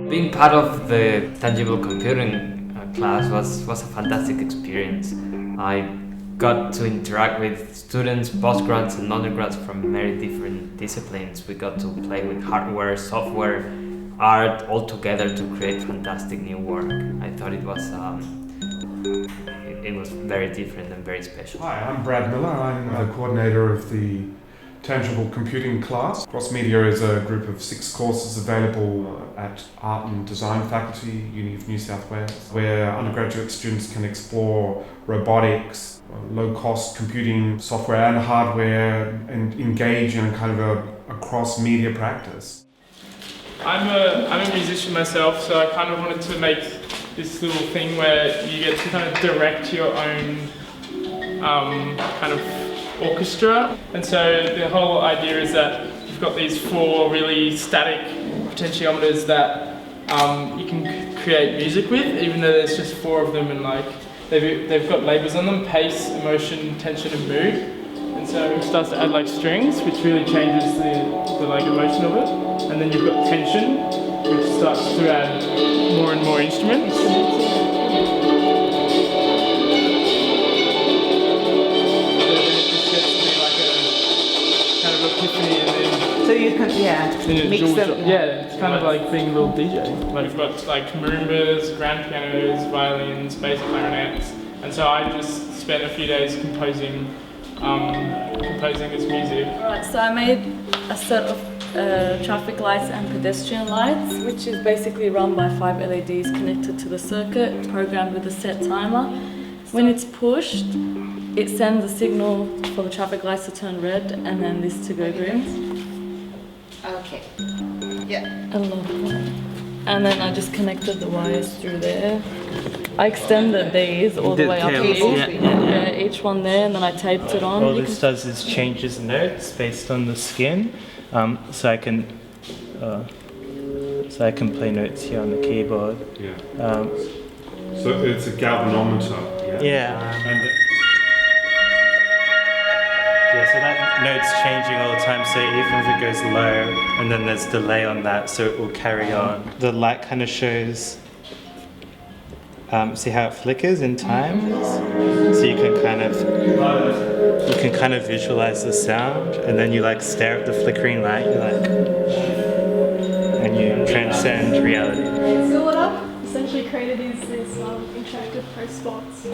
Being part of the tangible computing class was a fantastic experience. I got to interact with students, postgrads and undergrads from very different disciplines. We got to play with hardware, software, art all together to create fantastic new work. I thought it was very different and very special. Hi, I'm Brad Miller. I'm the coordinator of the Tangible Computing class. Cross Media is a group of 6 courses available at Art and Design faculty, Uni of New South Wales, where undergraduate students can explore robotics, low-cost computing software and hardware, and engage in kind of a cross-media practice. I'm a musician myself, so I kind of wanted to make this little thing where you get to kind of direct your own kind of orchestra. And so the whole idea is that you've got these 4 really static potentiometers that you can create music with, even though there's just 4 of them, and like they've got labels on them: pace, emotion, tension, and mood. And so it starts to add like strings, which really changes the like emotion of it. And then you've got tension, which starts to add more and more instruments. So you can, mix them. Yeah, it's kind of like being a little DJ. Like we've got like marimbas, grand pianos, violins, bass clarinets, and so I just spent a few days composing this music. Alright, so I made a set of traffic lights and pedestrian lights, which is basically run by 5 LEDs connected to the circuit, programmed with a set timer. When it's pushed, it sends a signal for the traffic lights to turn red and then this to go green. Okay. Yeah. I love that. And then I just connected the wires through there. I extended these all the way up here. Yeah, each one there, and then I taped it on. All this does is changes notes based on the skin, so I can play notes here on the keyboard. Yeah. So it's a galvanometer. Yeah. So that note's changing all the time, so even if it goes low, and then there's delay on that, so it will carry on. The light kind of shows, see how it flickers in time? So you can kind of visualize the sound, and then you like stare at the flickering light, and you transcend reality. So what I've essentially created is this interactive post box.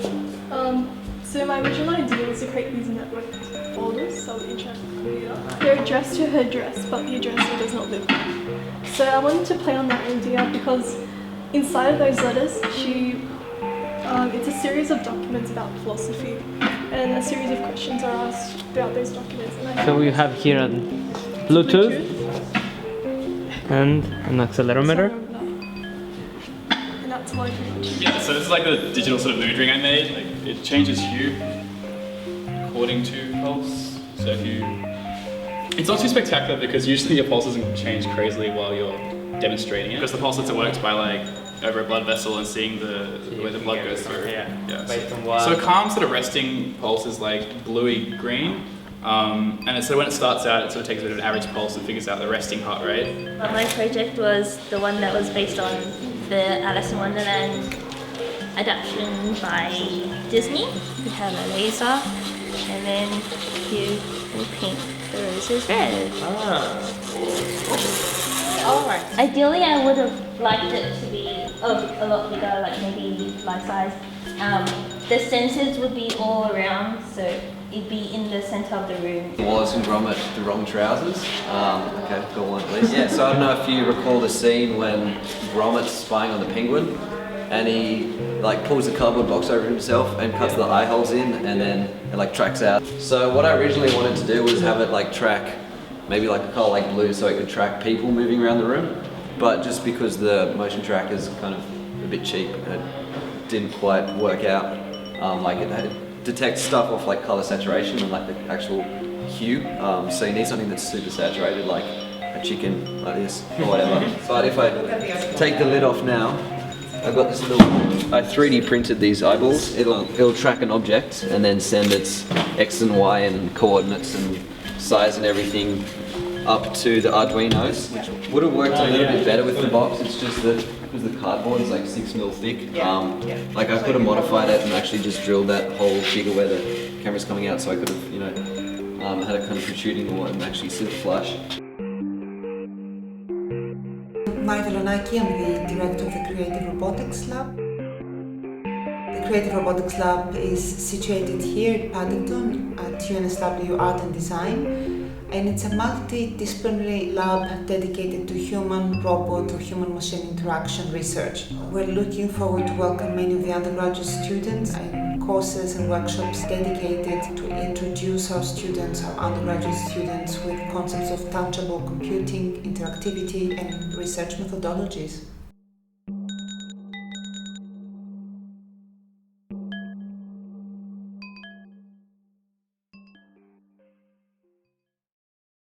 So my original idea was to create these networked folders, so the interactive computer. They're addressed to her dress, but the addressee does not live there. So I wanted to play on that idea because inside of those letters, it's a series of documents about philosophy, and a series of questions are asked about those documents. So we have here a Bluetooth and an accelerometer. And that's all I pretty much use. Yeah, so this is like the digital sort of mood ring I made. Like, it changes hue according to pulse. So it's not too spectacular because usually your pulse doesn't change crazily while you're demonstrating it. Because the pulse sensor works by like over a blood vessel and seeing the way the blood goes through. Yeah. Based on what? So a calm sort of resting pulse is like bluey green. And so when it starts out, it sort of takes a bit of an average pulse and figures out the resting heart rate. My project was the one that was based on the Alice in Wonderland adaptation by Disney. We have a laser, and then you will paint the roses red. Alright. Ideally, I would have liked it to be a lot bigger, like maybe life size. The sensors would be all around, so it'd be in the center of the room. Wallace and Gromit, the wrong trousers. Okay, go on please. Yeah, so I don't know if you recall the scene when Gromit's spying on the penguin, and he like pulls the cardboard box over himself and cuts the eye holes in, and then it like tracks out. So what I originally wanted to do was have it like track maybe like a color like blue, so it could track people moving around the room. But just because the motion track is kind of a bit cheap, it didn't quite work out. Like it detects stuff off like color saturation and like the actual hue. So you need something that's super saturated, like a chicken like this or whatever. But if I take the lid off now, I've got this little, I 3D printed these eyeballs. It'll track an object and then send its X and Y and coordinates and size and everything up to the Arduinos, which would have worked a little bit better with the box. It's just that because the cardboard is like 6 mil thick, like I could have modified it and actually just drilled that whole figure where the camera's coming out, so I could have, you know, had it kind of protruding or and actually sit flush. Mari Velonaki, I'm the director of the Creative Robotics Lab. The Creative Robotics Lab is situated here at Paddington at UNSW Art and Design, and it's a multidisciplinary lab dedicated to human-robot or human-machine interaction research. We're looking forward to welcome many of the undergraduate students and courses and workshops dedicated to introduce our students, our undergraduate students, with concepts of tangible computing, interactivity, and research methodologies.